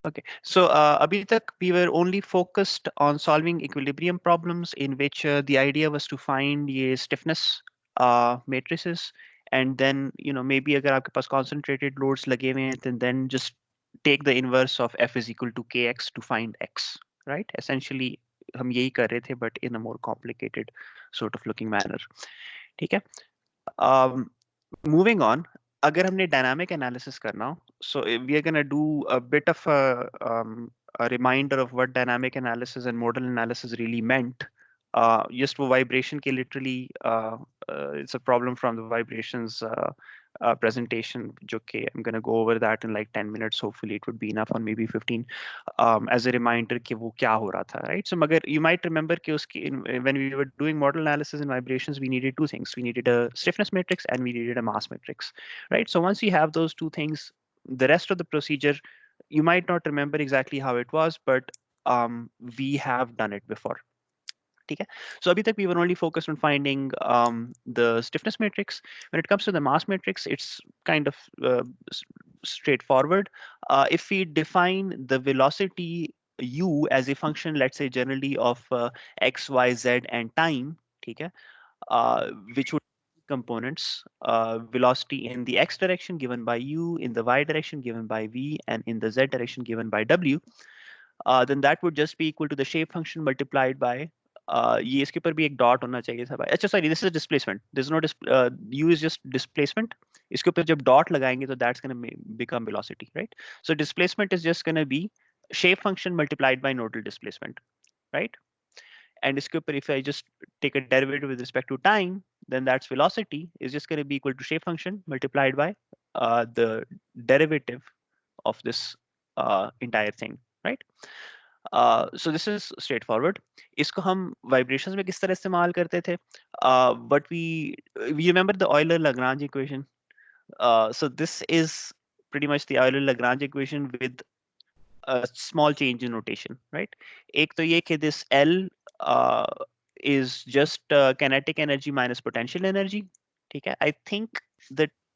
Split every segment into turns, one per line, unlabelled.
Okay, so abhi tak we were only focused on solving equilibrium problems in which the idea was to find ye stiffness matrices, and then maybe agar aapke paas concentrated loads lage हुए hain, then just take the inverse of f is equal to kx to find x, right? Essentially हम यही कर रहे थे, but in a more complicated sort of looking manner. ठीक है? Um, Moving on, अगर हमने dynamic analysis करना हो, so we are gonna do a bit of a reminder of what dynamic analysis and modal analysis really meant. Just वो vibration के literally it's a problem from the vibrations presentation जो कि I'm gonna go over that in like 10 minutes. Hopefully it would be enough, or maybe 15, as a reminder कि वो क्या हो रहा था, right? So मगर you might remember कि उसकी when we were doing model analysis and vibrations, we needed two things. We needed a stiffness matrix and we needed a mass matrix, right? So once you have those two things, the rest of the procedure, you might not remember exactly how it was, but we have done it before. Okay. So अभी तक we were only focused on finding the stiffness matrix. When it comes to the mass matrix, it's kind of straightforward. If we define the velocity u as a function, let's say generally of x, y, z and time, okay, which would components, velocity in the x direction given by u, in the y direction given by v, and in the z direction given by w, then that would just be equal to the shape function multiplied by ये इसके ऊपर भी एक dot होना चाहिए था भाई. अच्छा sorry, this is displacement, this is not you is just displacement. इसके ऊपर जब डॉट लगाएंगे तो that's gonna become velocity, right? So displacement is just gonna be shape function multiplied by nodal displacement, right? And इसके ऊपर if I just take a derivative with respect to time, then that's velocity is just going to be equal to shape function multiplied by the derivative of this entire thing, right? So this is straightforward. इसको हम vibrations में किस तरह इस्तेमाल करते थे? But we remember the Euler-Lagrange equation. So this is pretty much the Euler-Lagrange equation with a small change in notation, right? एक तो ये कि this L uh, is just kinetic energy minus potential energy. ठीक है? I think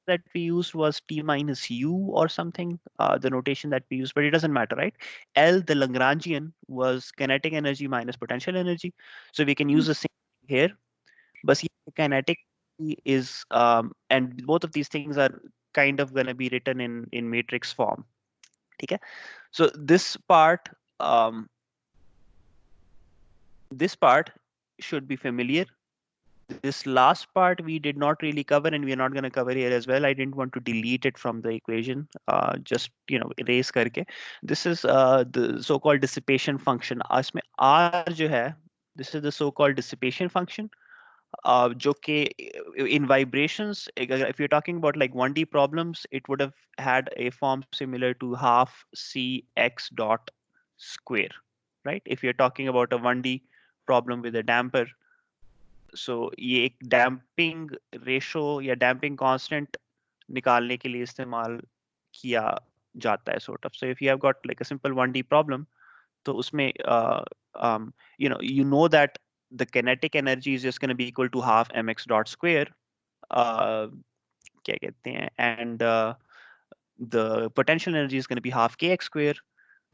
that we used was T minus U or something, the notation that we used, but it doesn't matter, right? L, the Lagrangian, was kinetic energy minus potential energy. So we can use the same thing here. But kinetic is, and both of these things are kind of going to be written in matrix form. Okay? So um, this part should be familiar. This last part we did not really cover, and we are not going to cover here as well. I didn't want to delete it from the equation, just erase karke. This is the so-called dissipation function. इसमें R जो है, this is the so-called dissipation function. जो कि in vibrations, if you're talking about like 1D problems, it would have had a form similar to half Cx dot square, right? If you're talking about a 1D problem with a damper, so ये एक damping ratio या damping constant निकालने के लिए इस्तेमाल किया जाता है sort of. So if you have got like a simple 1D problem, तो उसमें you know that the kinetic energy is just going to be equal to half mx dot square, क्या कहते हैं, and the potential energy is going to be half kx square,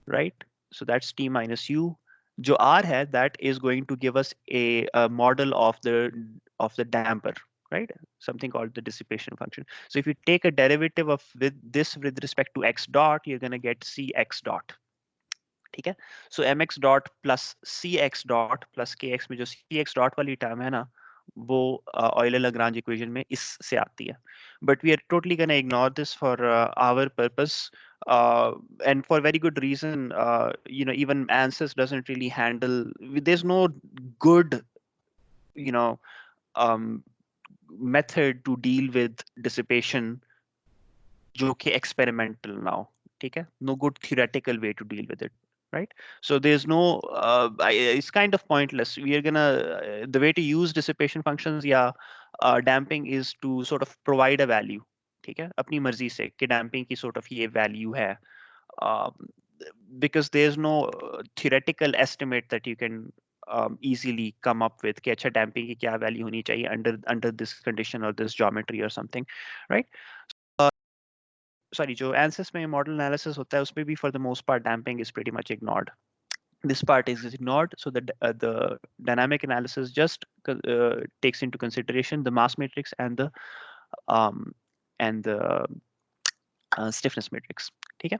right? So that's T minus U. जो R है, that is going to give us a model of the damper, right? Something called the dissipation function. So if you take a derivative of with respect to x dot, you're going to get Cx dot. ठीक है? So mx dot plus Cx dot plus kx में जो Cx dot वाली term है ना, वो Euler-Lagrange equation में इससे आती है. But we are totally going to ignore this for our purpose. And for very good reason. Even ANSYS doesn't really handle. There's no good, you know, um, method to deal with dissipation, जो कि experimental now. ठीक है? No good theoretical way to deal with it, right? So there's no. It's kind of pointless. We are gonna the way to use dissipation functions, yeah, damping is to sort of provide a value. ठीक है? अपनी मर्जी से कि damping की sort of ये value है. Um, because there's no theoretical estimate that you can easily come up with कि अच्छा damping की क्या value होनी चाहिए under this condition or this geometry or something, right? sorry, जो ANSYS में model analysis होता है उसमें भी for the most part damping is pretty much ignored. This part is ignored, so the dynamic analysis just takes into consideration the mass matrix um, and the stiffness matrix. ठीक है?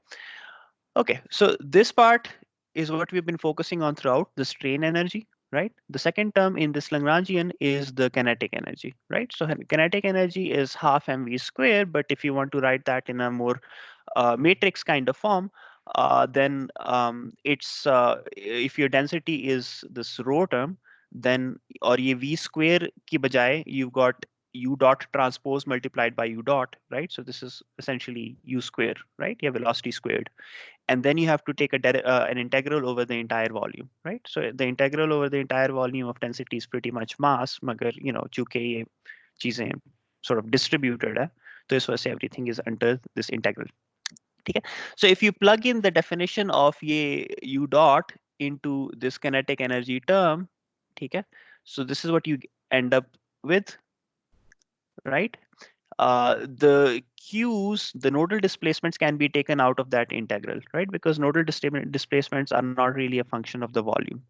Okay, so this part is what we've been focusing on throughout, the strain energy, right? The second term in this Lagrangian is the kinetic energy, right? So kinetic energy is half mv square, but if you want to write that in a more matrix kind of form, then it's if your density is this rho term, then or ye v square ki bajaye you've got u dot transpose multiplied by u dot, right? So this is essentially u square, right? You have velocity squared, and then you have to take an integral over the entire volume, right? So the integral over the entire volume of density is pretty much mass, magar चूंकि ये चीजें sort of distributed है, तो इस वजह से everything is under this integral. ठीक है? So if you plug in the definition of ये u dot into this kinetic energy term, ठीक है? So this is what you end up with, right? The Q's, the nodal displacements can be taken out of that integral, right? Because nodal displacements are not really a function of the volume.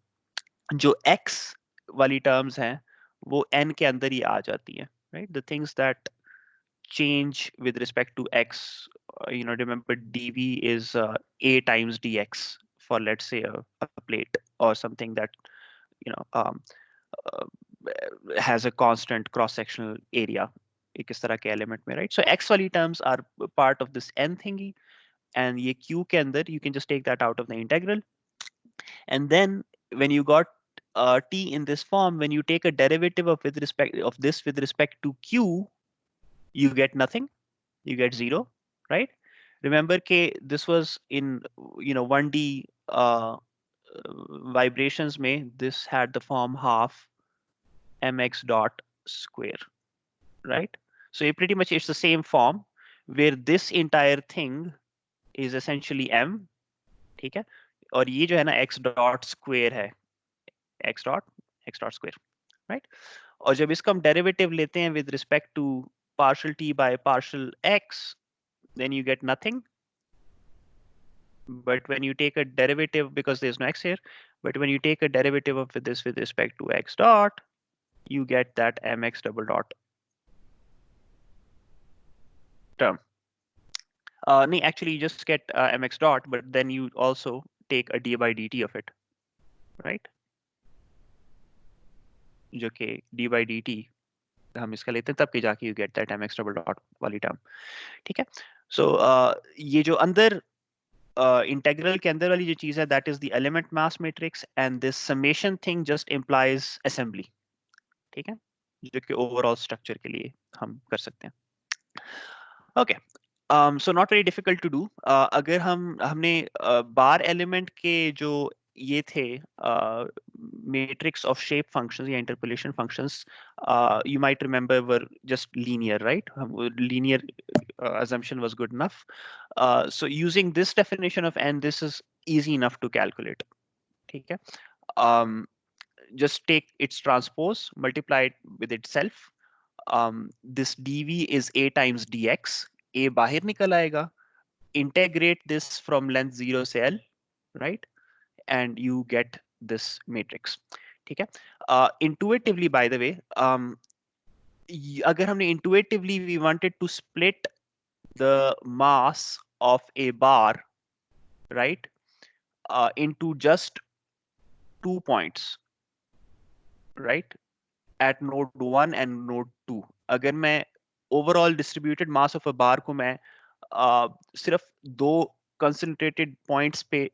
जो x वाली terms हैं, वो n के अंदर ही आ जाती हैं, right? The things that change with respect to x, remember dv is a times dx for, let's say, a plate or something that, you know, um, uh, has a constant cross-sectional area. एक इस तरह के element में, right? So x वाली terms are part of this n thingy, and ये q के अंदर you can just take that out of the integral, and then when you got t in this form, when you take a derivative of with respect to q, you get nothing, you get 0, right? Remember this was in 1D vibrations may this had the form half mx dot square, right? So it pretty much it's the same form where this entire thing is essentially m, ठीक है? और ये जो है ना x dot square है, x dot square, right? और जब इसका हम डेरिवेटिव लेते हैं with respect to partial t by partial x, then you get nothing. But when you take a derivative, because there's no x here, but when you take a derivative of this with respect to x dot, you get that mx double dot term. No, actually you just get mx dot, but then you also take a d by dt of it, right? जो कि d by dt हम इसका लेते हैं तब कि जाके you get that mx double dot वाली term, ठीक है? So ये जो अंदर इंटेग्रल के अंदर वाली जो चीज है, that is the element mass matrix, and this summation thing just implies assembly, ठीक है? जो कि ओवरऑल स्ट्रक्चर के लिए हम कर सकते हैं. Okay, so not very difficult to do. अगर हमने बार एलिमेंट के जो ये थे matrix of shape functions या interpolation functions, you might remember were just linear, right? Linear assumption was good enough. So using this definition of n, this is easy enough to calculate, ठीक है? Just take its transpose, multiply it with itself. This dv is a times dx. A बाहर निकल आएगा. Integrate this from length 0 से L, right? And you get this matrix. ठीक है? Intuitively, by the way, अगर हमने intuitively we wanted to split the mass of a bar, right, into just 2 points, right, at node 1 and node 2. अगर मैं overall distributed mass of a bar को मैं सिर्फ 2 concentrated points पे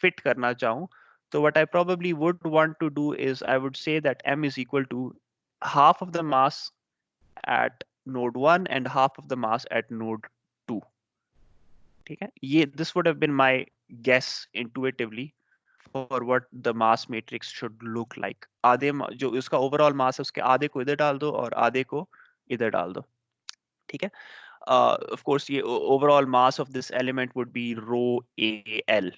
fit करना चाहूँ, so what I probably would want to do is I would say that m is equal to half of the mass at node 1 and half of the mass at node 2. ठीक है? ये this would have been my guess intuitively for what the mass matrix should look like. आधे जो उसका overall mass है उसके आधे को इधर डाल दो और आधे को इधर डाल दो. ठीक है? Of course, the overall mass of this element would be rho al,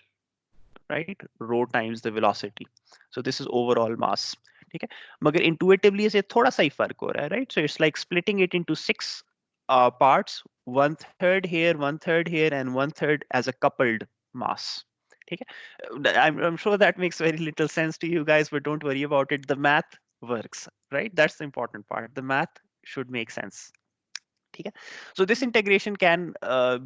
right? Rho times the velocity. So this is overall mass. ठीक है? मगर intuitively इसे थोड़ा सा ही फर्क हो रहा है, right? So it's like splitting it into 6 parts, 1/3 here, 1/3 here, and 1/3 as a coupled mass. Okay? I'm sure that makes very little sense to you guys, but don't worry about it. The math works, right? That's the important part. The math should make sense. ठीक है. So this integration can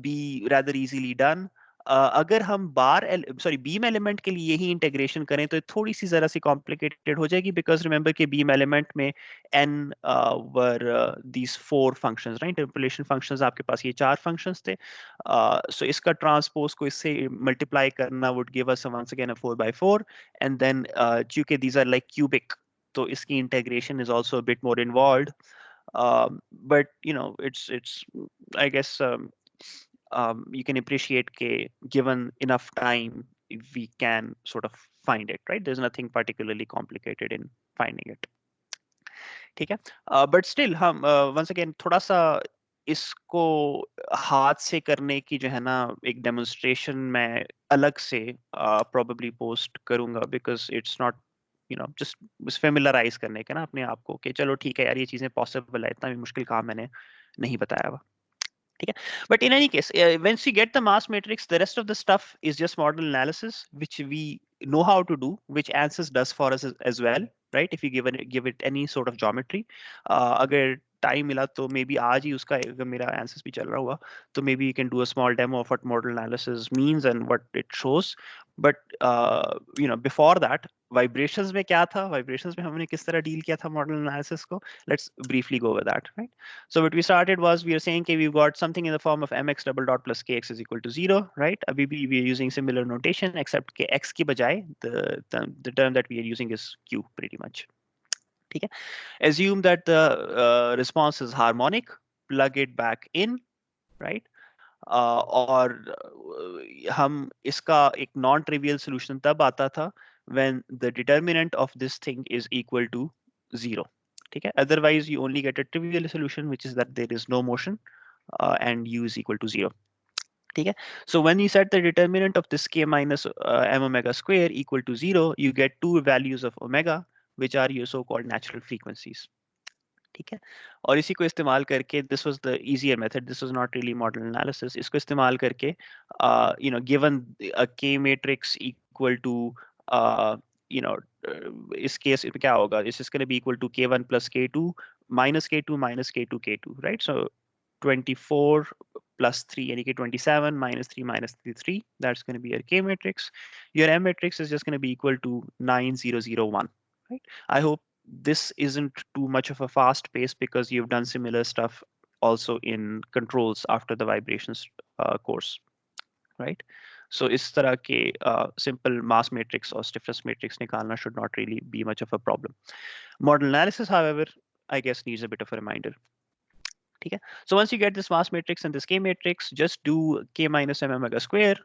be rather easily done. अगर हम beam element के लिए यही integration करें तो थोड़ी सी जरा सी कॉम्प्लिकेटेड हो जाएगी, बिकॉज रिमेंबर कि बीम एलिमेंट में n were these 4 functions, right? Interpolation functions, आपके पास ये 4 फंक्शंस थे. सो इसका ट्रांसपोज को इससे मल्टीप्लाई करना would give us once again a 4/4, and then चूंकि दीज आर लाइक क्यूबिक, तो इसकी integration is also a bit more involved. But it's I guess you can appreciate given enough time we can sort of find it, right? There's nothing particularly complicated in finding it. ठीक है. But still हम once again थोड़ा सा इसको हाथ से करने की जो है ना एक डेमोन्स्ट्रेशन मैं अलग से probably पोस्ट करूंगा, because it's not just familiarise करने के ना अपने आप को कि चलो ठीक है यार ये चीजें पॉसिबल है, इतना भी मुश्किल काम मैंने नहीं बताया हुआ. ठीक है. But in any case, once you get the mass matrix, the rest of the stuff is just model analysis, which we know how to do, which ANSYS does for us as well, right? If you give it any sort of geometry, अगर time मिला तो may be आज ही उसका, अगर मेरा ANSYS भी चल रहा हुआ तो may be you can do a small demo of what model analysis means and what it shows. But before that, vibrations में क्या था, vibrations में हमने किस तरह डील किया था model analysis को, let's briefly go over that, right? So what we started was, we are saying okay, we've got something in the form of mx double dot plus kx is equal to 0, right? Abhi bhi we are using similar notation, except ke x ki bajaye the term that we are using is q pretty much. ठीक है. Assume that the response is harmonic, plug it back in, right? और हम इसका एक non trivial solution तब आता था when the determinant of this thing is equal to 0. ठीक है. Otherwise you only get a trivial solution, which is that there is no motion and u is equal to 0. ठीक है. So when you set the determinant of this k minus m omega square equal to 0, you get two values of omega, which are your so-called natural frequencies. ठीक है. और इसी को इस्तेमाल करके, this was the easier method, this was not really modal analysis, इसको इस्तेमाल करके given a K matrix equal to इस केस में क्या होगा, is gonna be equal to k1 plus k2 minus k2 minus k2 k2, right? So 24 plus 3 यानी कि 27 minus 3 minus 3, that's going to be your k matrix. Your m matrix is just going to be equal to 9001, right? I hope this isn't too much of a fast pace, because you've done similar stuff also in controls after the vibrations course, right? So इस तरह के simple mass matrix or stiffness matrix निकालना should not really be much of a problem. Model analysis, however, I guess needs a bit of a reminder. ठीक है. So once you get this mass matrix and this k matrix, just do k minus m omega square,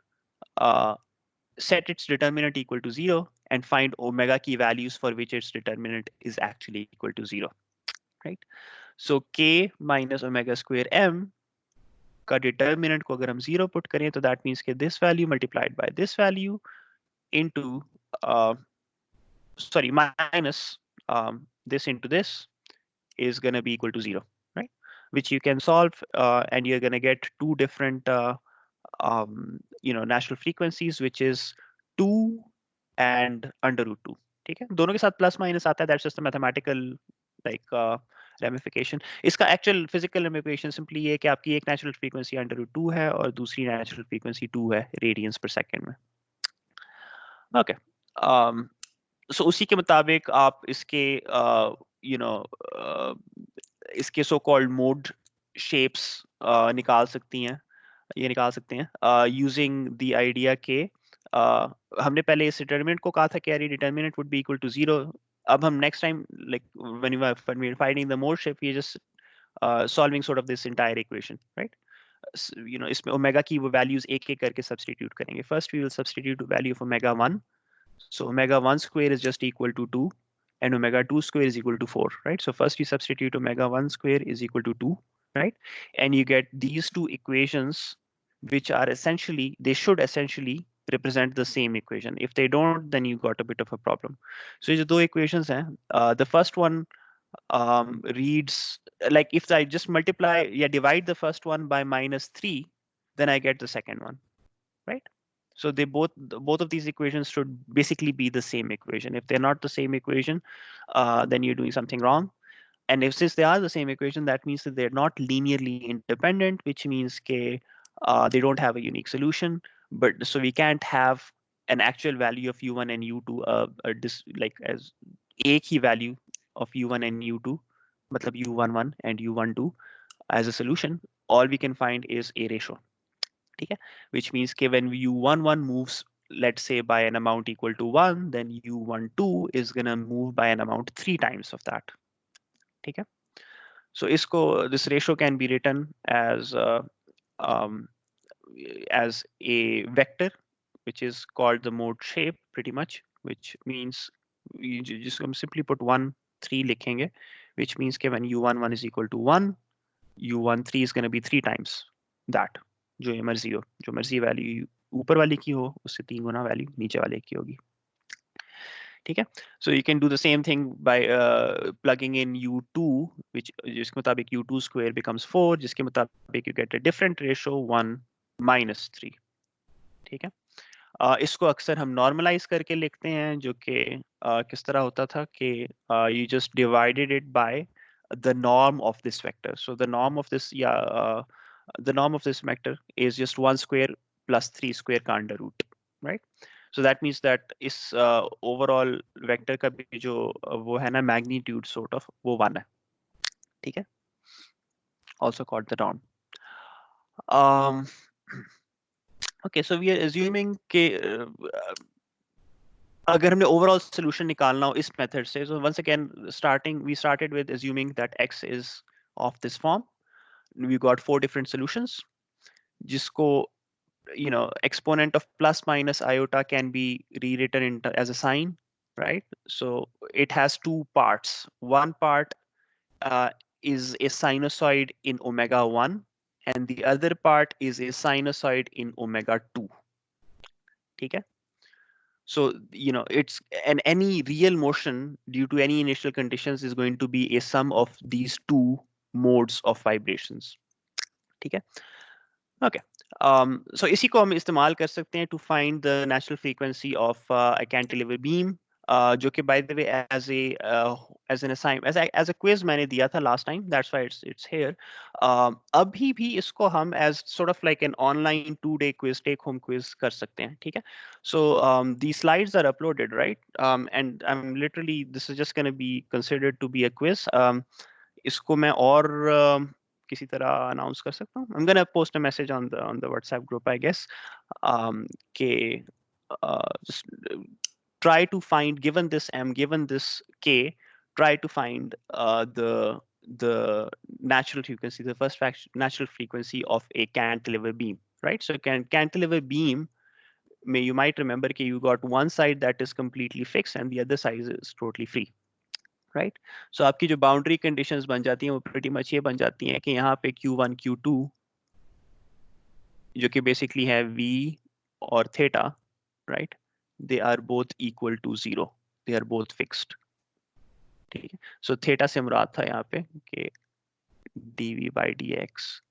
set its determinant equal to 0, and find omega key values for which its determinant is actually equal to 0, right? So k minus omega square m का determinant को अगर हम 0 put करें, तो that means कि this value multiplied by this value into minus this into this is going to be equal to 0, right? Which you can solve, and you're going to get two different natural frequencies, which is 2 and under root 2. ठीक है. दोनों के साथ plus minus आता है, that's just a mathematical like ramification. इसका actual physical ramification simply ये है कि आपकी एक natural frequency under root 2 है और दूसरी natural frequency 2 है radians per second में. Okay. So उसी के मुताबिक आप इसके इसके so called mode shapes निकाल सकती हैं, ये निकाल सकते हैं using the idea के हमने पहले इस determinant को कहा था कि यार determinant would be equal to 0. अब हम next time, like when we're finding the mode shape, we are just solving sort of this entire equation, right? इसमें omega की वो values एक एक करके substitute करेंगे. First we will substitute the value of omega 1. So omega 1 square is just equal to 2, and omega 2 square is equal to 4, right? So first you substitute omega 1 square is equal to 2, right? And you get these two equations, which are essentially, they should essentially represent the same equation. If they don't, then you got a bit of a problem. So these two equations हैं. The first one reads, like if I just multiply, yeah, divide the first one by -3, then I get the second one, right? So they both of these equations should basically be the same equation. If they're not the same equation, then you're doing something wrong. And if since they are the same equation, that means that they're not linearly independent, which means they don't have a unique solution. But so we can't have an actual value of u1 and u2 like as एक ही value of u1 and u2, मतलब u11 and u12 as a solution. All we can find is a ratio. ठीक है? Which means कि when u11 moves, let's say by an amount equal to 1, then u12 is gonna move by an amount 3 times of that. ठीक है? So this ratio can be written um, as a vector, which is called the mode shape, pretty much, which means you just simply put 1, 3 लिखेंगे, which means कि when u11 is equal to 1, u13 is going to be 3 times that, जो ये मर्जी हो, जो मर्जी value ऊपर वाले की हो, उससे 3 गुना वैल्यू नीचे वाले की होगी. ठीक है? So you can do the same thing by plugging in u2, which जिसके मुताबिक u2 square becomes 4, जिसके मुताबिक you get a different ratio 1 minus 3. ठीक है? इसको अक्सर हम नॉर्मलाइज करके लिखते हैं, जो कि किस तरह होता था कि you just divided it by the norm of this vector. So the norm of this, the norm of this vector is just 1 square plus 3 square का under root, right? So that means that इस overall vector का भी जो वो है ना magnitude sort of वो 1 है. ठीक है? Also called the norm. Okay, so we are assuming कि अगर हमने overall solution निकालना हो इस method से, so once again we started with assuming that x is of this form. We got 4 different solutions, जिसको exponent of plus minus iota can be rewritten as a sign, right? So it has 2 parts. One part is a sinusoid in omega 1, and the other part is a sinusoid in omega 2. ठीक है? So it's any real motion due to any initial conditions is going to be a sum of these 2 modes of vibrations. ठीक है? Okay. So इसी को हम इस्तेमाल कर सकते हैं to find the natural frequency of a cantilever beam, जो कि by the way as an assignment as a quiz मैंने दिया था last time. That's why it's here. अभी भी इसको हम as sort of like an online 2-day quiz, take home quiz कर सकते हैं. ठीक है? So these slides are uploaded, right? And I'm literally, this is just going to be considered to be a quiz. इसको मैं और किसी तरह अनाउंस कर सकता हूँ. I'm gonna post a message on the WhatsApp group, I guess. कि just try to find, given this m, given this k, try to find the natural frequency, the first natural frequency of a cantilever beam, right? So cantilever beam, you might remember that you got one side that is completely fixed and the other side is totally free. Right? So आपकी जो boundary conditions बन जाती हैं वो pretty much ये बन जाती हैं कि यहाँ पे Q1 Q2 जो कि बेसिकली है V और theta, right? They are both equal to 0, they are both fixed. ठीक है? सो थीटा से मुराद था यहाँ पे कि dV by dx,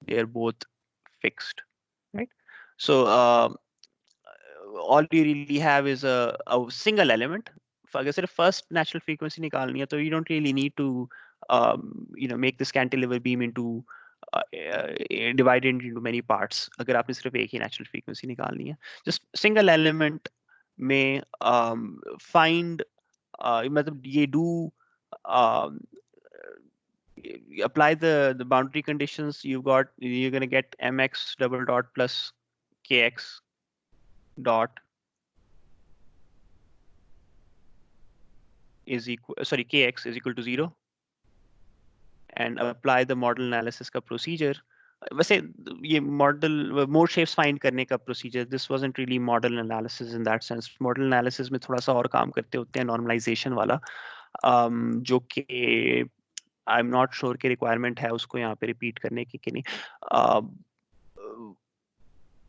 they are both fixed, right? So all you really have is a single element. अगर सिर्फ फर्स्ट नेचुरल फ्रीक्वेंसी निकालनी है तो you don't really need to make this cantilever beam into divided into many parts. अगर आपने सिर्फ एक ही natural frequency निकालनी है, just single element में find मतलब ये do um, apply the boundary conditions. You're going to get mx double dot plus kx dot is equal, sorry, kx is equal to 0, and apply the model analysis का procedure. वैसे ये mode shapes find करने का procedure, this wasn't really model analysis in that sense. Model analysis में थोड़ा सा और काम करते होते हैं normalization वाला, जो कि I'm not sure कि requirement है उसको यहाँ पे repeat करने की कि नहीं.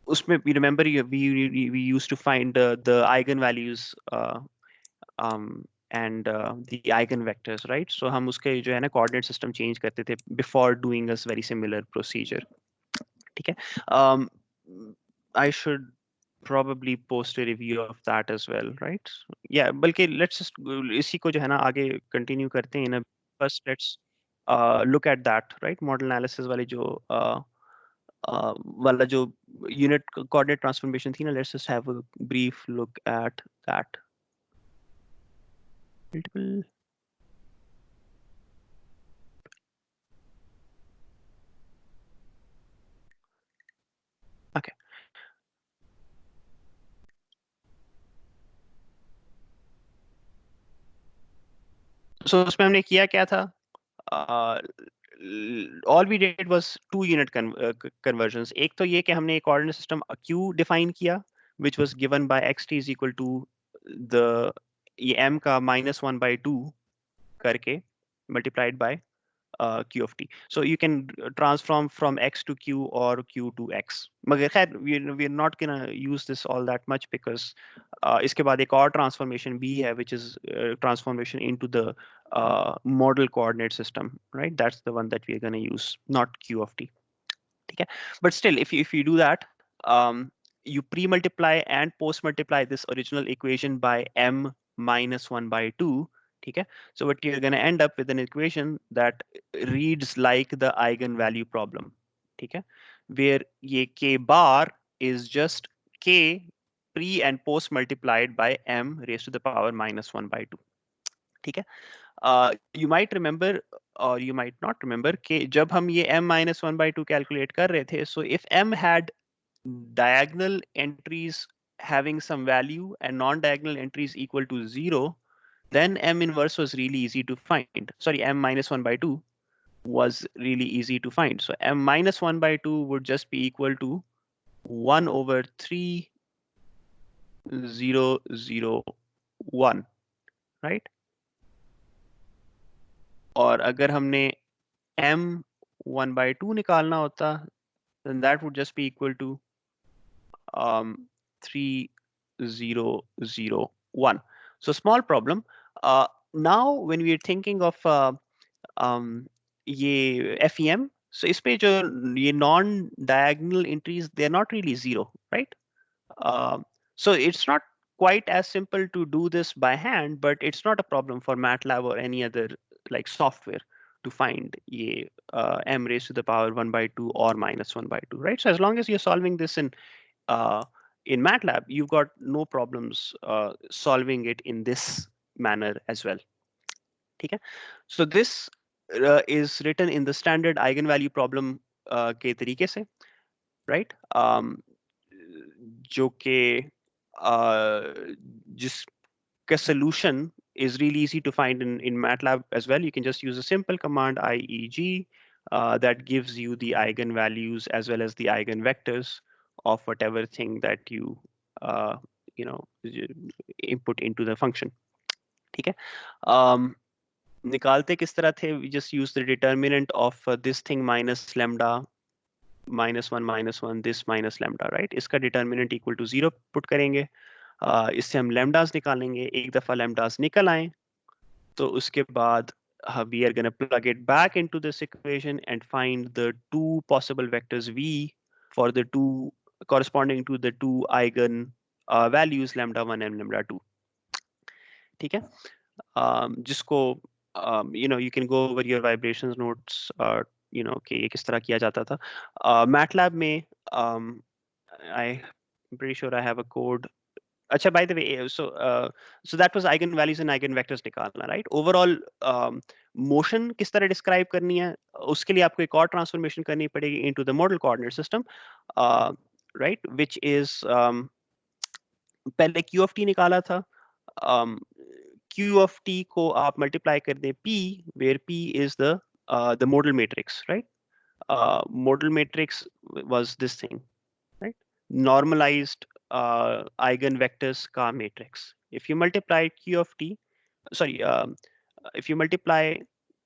उसमें we remember we used to find the eigenvalues and the eigenvectors, right? So हम उसके जो है ना coordinate system change करते थे before doing a very similar procedure. ठीक है? um, I should probably post a review of that as well, right? Yeah, बल्कि let's just इसी को जो है ना आगे continue करते हैं ना. First let's look at that, right? Model analysis वाली जो वाला जो unit coordinate transformation थी ना, let's just have a brief look at that. Multiple. Okay. So उसमें हमने किया क्या था? uh, all we did was two unit conversions. एक तो ये कि हमने एक coordinate system q define किया, which was given by xt is equal to the ये m का -1/2 करके multiplied by q of t. So you can transform from x to q or q to x. मगर खैर we're not gonna use this all that much because इसके बाद एक और transformation भी है, which is transformation into the model coordinate system, right? That's the one that we are gonna use, not q of t. Okay, but still, if you do that, you pre-multiply and post-multiply this original equation by m -1/2. Okay, so what you're going to end up with an equation that reads like the eigenvalue problem. Okay, where ye k bar is just k pre and post multiplied by m raised to the power -1/2. Okay, you might remember or you might not remember कि जब हम ये m-1/2 calculate कर रहे थे, so if m had diagonal entries having some value and non-diagonal entries equal to 0, then m inverse was really easy to find. Sorry, m-1/2 was really easy to find. So m-1/2 would just be equal to 1 over 3, 0, 0, 1, right? और अगर हमने m 1/2 निकालना होता, then that would just be equal to 3, 0, 0, 1. So small problem. Now when we are thinking of ये FEM, so इस पे जो ये non-diagonal entries, they're not really zero, right? So it's not quite as simple to do this by hand, but it's not a problem for MATLAB or any other like software to find ye, m raised to the power 1/2 or -1/2, right? So as long as you're solving this uh, in MATLAB, you've got no problems solving it in this manner as well. Okay? So this is written in the standard eigenvalue problem के तरीके से, right? जो कि जिसका solution is really easy to find in MATLAB as well. You can just use a simple command IEG that gives you the eigenvalues as well as the eigenvectors of whatever thing that you uh, you know input into the function. ठीक है? निकालते किस तरह थे? We just use the determinant of this thing minus lambda -1 this minus lambda, right? इसका determinant equal to 0 put करेंगे. इससे हम lambdas निकालेंगे. एक दफा lambdas निकल आए तो उसके बाद we are going to plug it back into this equation and find the two possible vectors v for the two corresponding to the two eigen values lambda 1 and lambda 2. ठीक है? जिसको you can go over your vibrations notes कि ये किस तरह किया जाता था. MATLAB में I'm pretty sure I have a code. अच्छा, by the way, so that was eigenvalues and eigenvectors निकालना, right? Overall motion किस तरह describe करनी है, उसके लिए आपको एक और transformation करनी पड़ेगी into the model coordinate system, right? Which is पहले q of t निकाला था. Q of t को आप multiply कर दें p, where p is the modal matrix, right? Modal matrix was this thing, right? Normalized eigenvectors का matrix. If you multiply q of t, sorry, if you multiply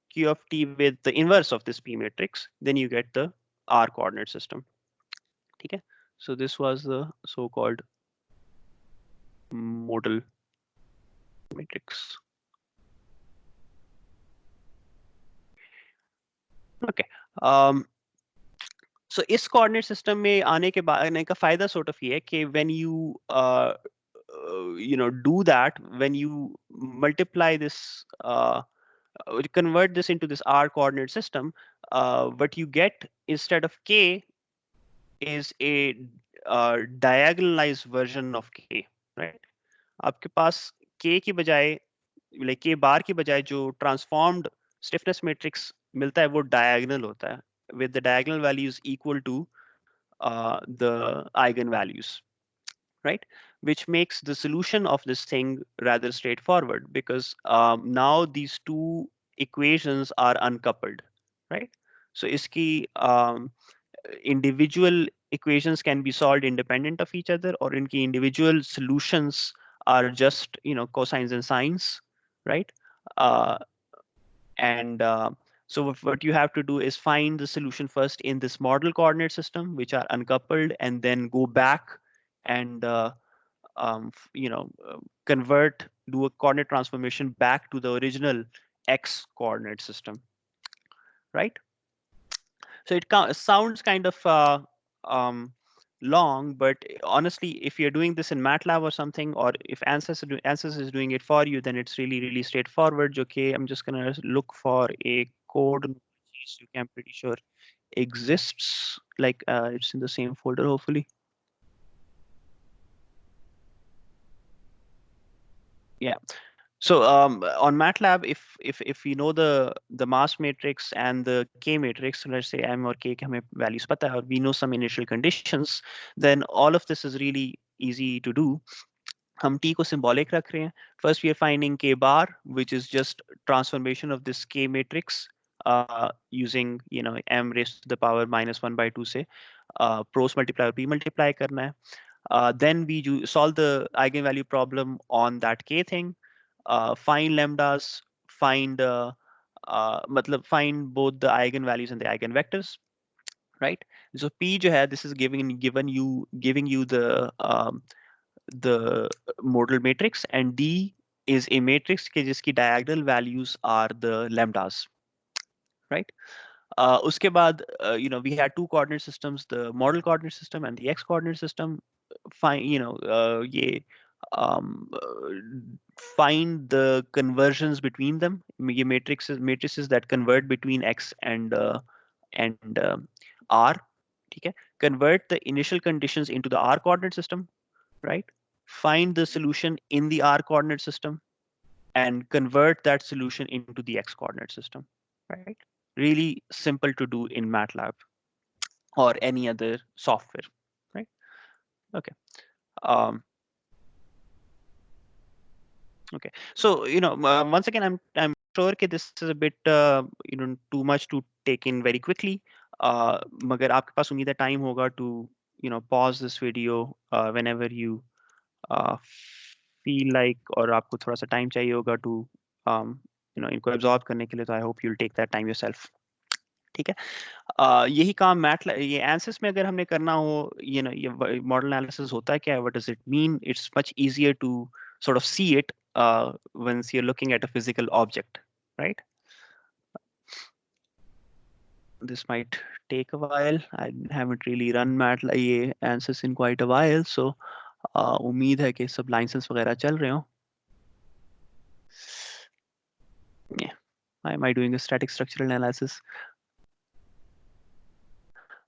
q of t with the inverse of this p matrix, then you get the R coordinate system. Okay, so this was the so-called modal matrix. Okay. So इस coordinate system में आने का फायदा sort of ये है कि when you do that, when you multiply this convert this into this R coordinate system, what you get instead of K is a diagonalized version of K, right? आपके पास K की बजाय like K bar की बजाय जो transformed stiffness matrix मिलता है वो diagonal होता है with the diagonal values equal to the eigenvalues, right? Which makes the solution of this thing rather straightforward because now these two equations are uncoupled, right? So iski individual equations can be solved independent of each other, or inki individual solutions are just cosines and sines, right? Uh, and so what you have to do is find the solution first in this model coordinate system, which are uncoupled, and then go back and convert, do a coordinate transformation back to the original x coordinate system, right? So it sounds kind of um, long, but honestly, if you're doing this in MATLAB or something, or if Ansys is doing it for you, then it's really, really straightforward. Okay, I'm just gonna look for a code which I'm pretty sure exists. Like it's in the same folder, hopefully. Yeah. So on MATLAB, if you know the mass matrix and the K matrix, so let's say M or K के हमें values पता है, or we know some initial conditions, then all of this is really easy to do. हम T को symbolic रख रहे हैं. First we are finding K bar, which is just transformation of this K matrix using M raised to the power -1 by 2 से pros multiply और P multiply करना है. Then we solve the eigenvalue problem on that K thing. Find lambdas, find find both the eigenvalues and the eigenvectors, right? So P जो है, this is giving you the modal matrix, and D is a matrix के जिसकी diagonal values are the lambdas, right? Uske baad, we had two coordinate systems, the model coordinate system and the x coordinate system. Find, um, uh, find the conversions between them. ये matrices that convert between x and r. ठीक है? Convert the initial conditions into the r coordinate system, right? Find the solution in the r coordinate system and convert that solution into the x coordinate system, right? Really simple to do in MATLAB or any other software, right? Okay. Um, okay. So once again, I'm sure that this is a bit too much to take in very quickly. मगर आपके पास उम्मीद है time होगा to pause this video whenever you uh, feel like, और आपको थोड़ा सा time चाहिए होगा to इनको absorb करने के लिए, तो I hope you'll take that time yourself. ठीक है? यही काम ये ANSYS में अगर हमने करना हो, ये मॉडल एनालिसिस होता है क्या, what does it mean? It's much easier to sort of see it once you're looking at a physical object, right? This might take a while. I haven't really run MATLAB ये ANSYS in quite a while, so उम्मीद है कि सब licence वगैरह चल रहे हो. Yeah. Why am I doing a static structural analysis?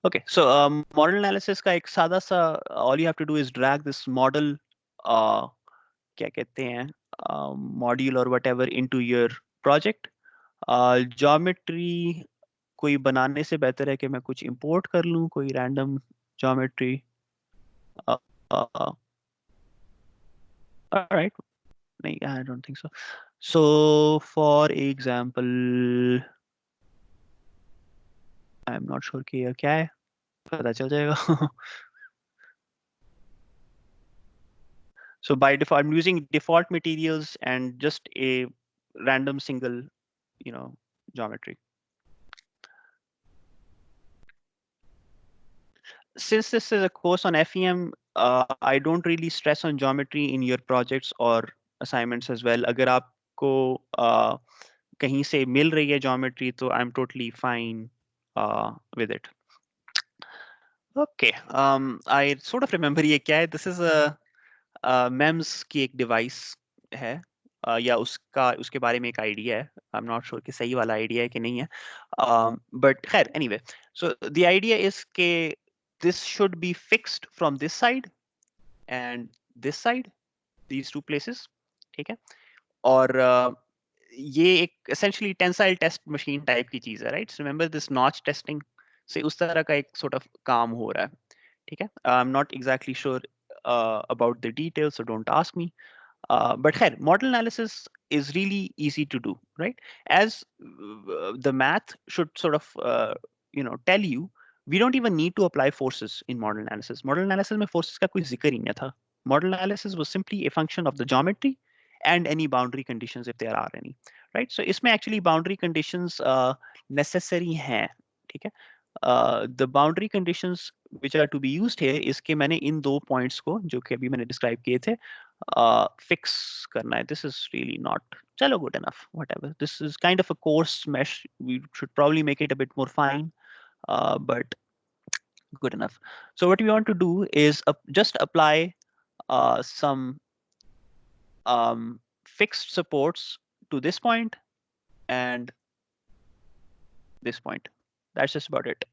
Okay, so model analysis का एक सादा सा, all you have to do is drag this model, क्या कहते हैं, module or whatever into your project. Geometry कोई बनाने से बेहतर है कि मैं कुछ import कर लूँ, कोई random geometry. Uh, uh, all right, नहीं, I don't think so. So for example, I'm not sure कि यह क्या है, पता चल जाएगा. So by default, I'm using default materials and just a random single, geometry. Since this is a course on FEM, I don't really stress on geometry in your projects or assignments as well. अगर आपको कहीं से मिल रही है geometry, तो I'm totally fine with it. Okay, I sort of remember ये क्या है. This is a MEMS की एक device है, या उसके बारे में एक idea है. I'm not sure कि सही वाला idea है कि नहीं है. But खैर, anyway, so the idea is कि this should be fixed from this side and this side, these two places. ठीक है. और ये एक essentially tensile test machine type की चीज है, right? So remember this notch testing से उस तरह का एक sort of काम हो रहा है. ठीक है. I'm not exactly sure about the details, so don't ask me. But khair, model analysis is really easy to do, right? As the math should sort of tell you, we don't even need to apply forces in model analysis. Model analysis में forces का कोई जिक्र ही नहीं था. Model analysis was simply a function of the geometry and any boundary conditions if there are any, right? So इसमें actually boundary conditions necessary हैं. ठीक है. The boundary conditions which are to be used here is कि मैंने इन दो points को जो कि अभी मैंने describe किए थे fix करना है. This is really not चलो good enough, whatever. This is kind of a coarse mesh. We should probably make it a bit more fine, but good enough. So what we want to do is just apply some fixed supports to this point and this point. That's just about it.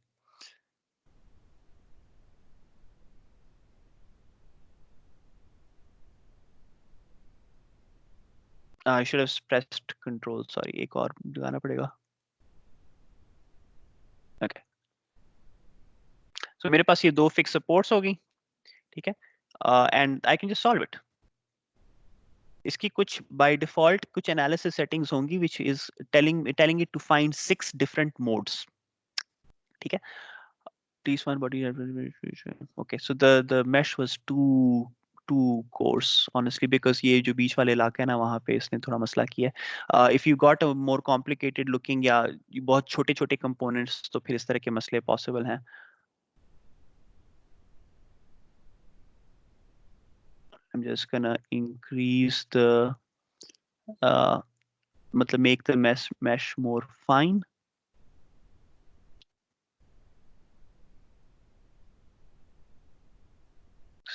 I should have pressed control. Sorry, एक और लगाना पड़ेगा. Okay. So मेरे पास ये दो fixed supports होगी. ठीक है. And I can just solve it. इसकी कुछ by default कुछ analysis settings होंगी which is telling it to find 6 different modes. ठीक है. These one body. Okay, so the mesh was too coarse honestly because ये जो बीच वाले इलाके है ना वहाँ पे इसने थोड़ा मसला किया है. If you got a more complicated looking या बहुत छोटे छोटे components तो फिर इस तरह के मसले possible हैं. I'm just gonna increase the मतलब make the mesh more fine.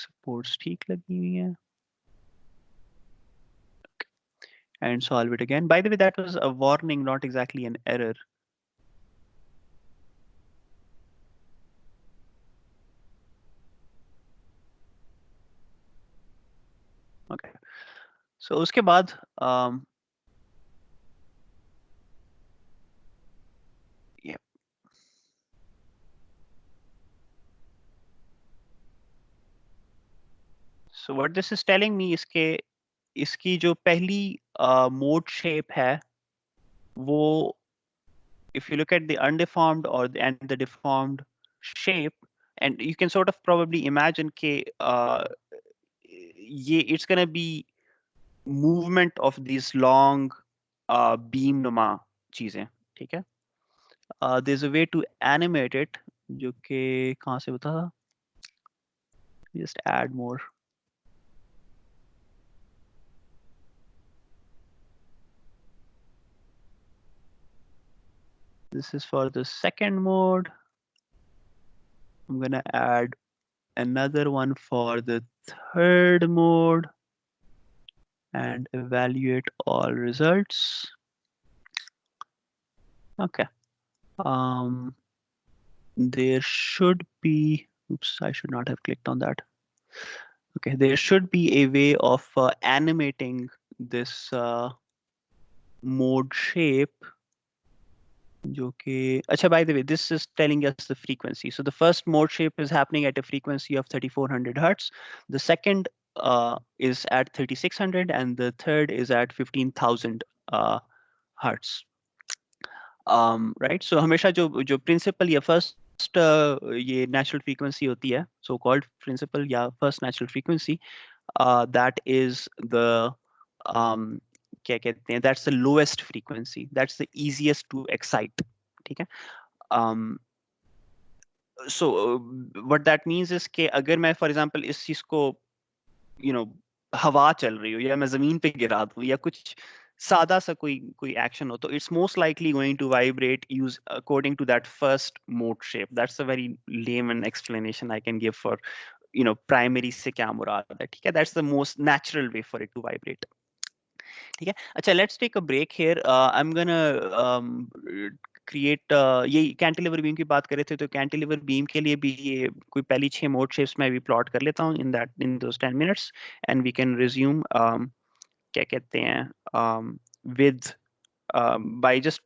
Supports ठीक लगी हुई है. And solve it again. By the way, that was a warning, not exactly an error. Okay. So उसके बाद yeah. So what this is telling me is कि इसकी जो पहली mode shape है वो if you look at the undeformed and the deformed shape, and you can sort of probably imagine कि it's gonna be movement of these long beam नुमा चीजें. ठीक है. There's a way to animate it जो कि कहाँ से बता था. Just add more. This is for the second mode. I'm gonna add another one for the third mode and evaluate all results. Okay. There should be, oops, I should not have clicked on that. Okay, there should be a way of animating this mode shape. Acha, by the way, this is telling us the frequency. So the first mode shape is happening at a frequency of 3400 hertz. The second is at 3600 and the third is at 15,000 hertz. Right? So हमेशा जो principal या first ये natural frequency होती है, so called principal या first natural frequency, that is the क्या कहते हैं, that's the lowest frequency, that's the easiest to excite. ठीक है. So what that means is कि अगर मैं for example इस चीज को हवा चल रही हो या मैं जमीन पे गिरा दूं या कुछ सादा सा कोई एक्शन हो तो it's most likely going to vibrate use according to that first mode shape. That's a very layman explanation I can give for primary से क्या मुराद है. ठीक है, that's the most natural way for it to vibrate. ठीक है, अच्छा let's take a break here. I am gonna create ये कैंटिलीवर बीम की बात कर रहे थे, तो कैंटिलीवर बीम के लिए भी ये कोई पहली 6 मोड शेप्स मैं भी प्लॉट कर लेता हूँ in those 10 minutes and we can resume क्या कहते हैं विद बाय जस्ट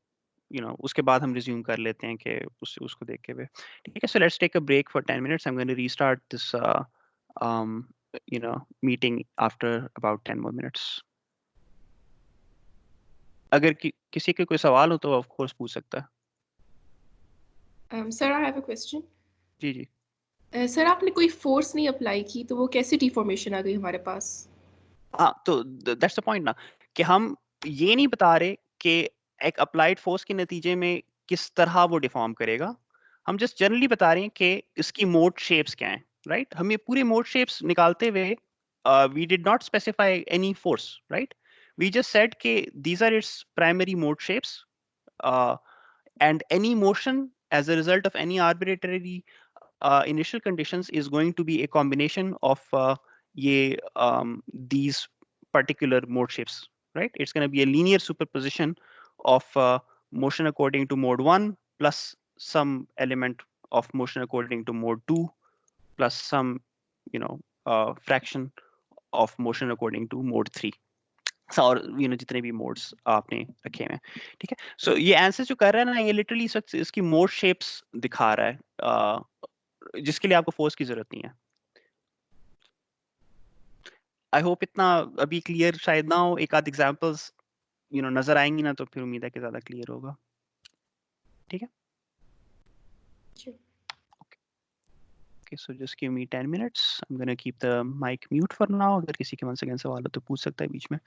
उसके बाद हम रिज्यूम कर लेते हैं कि उसको देख के हुए. ठीक है, so let's take a break for 10 minutes. I am going to restart this meeting after about 10 more minutes. अगर किसी के कोई सवाल हो तो ऑफ कोर्स पूछ सकता है.
Sir I have a question.
जी जी.
सर आपने कोई फोर्स नहीं अप्लाई की तो वो कैसे डिफॉर्मेशन आ गई हमारे पास?
हाँ, तो दैट्स द पॉइंट ना, कि हम ये नहीं बता रहे कि एक अप्लाइड फोर्स के नतीजे में किस तरह वो डिफॉर्म करेगा. हम जस्ट जनरली बता रहे हैं कि इसकी मोड शेप्स क्या हैं, राइट. हम ये पूरे मोड शेप्स निकालते हुए we did not specify any force, right. We just said कि these are its primary mode shapes and any motion as a result of any arbitrary initial conditions is going to be a combination of these particular mode shapes, right? It's going to be a linear superposition of motion according to mode 1 plus some element of motion according to mode 2 plus some fraction of motion according to mode 3. और जितने भी modes आपने रखे हुए हैं. ठीक है, सो ये आंसर जो कर रहा है ना, ये लिटरली इसकी मोड शेप्स दिखा रहा है जिसके लिए आपको फोर्स की जरूरत नहीं है. आई होप इतना अभी क्लियर शायद ना हो. एक आध एग्जांपल्स नजर आएंगी ना, तो फिर उम्मीद है कि ज्यादा क्लियर होगा. ठीक है, okay, so just give me 10 minutes. I'm gonna keep the mic mute for now. अगर किसी के मन से सवाल हो तो पूछ सकता है बीच में.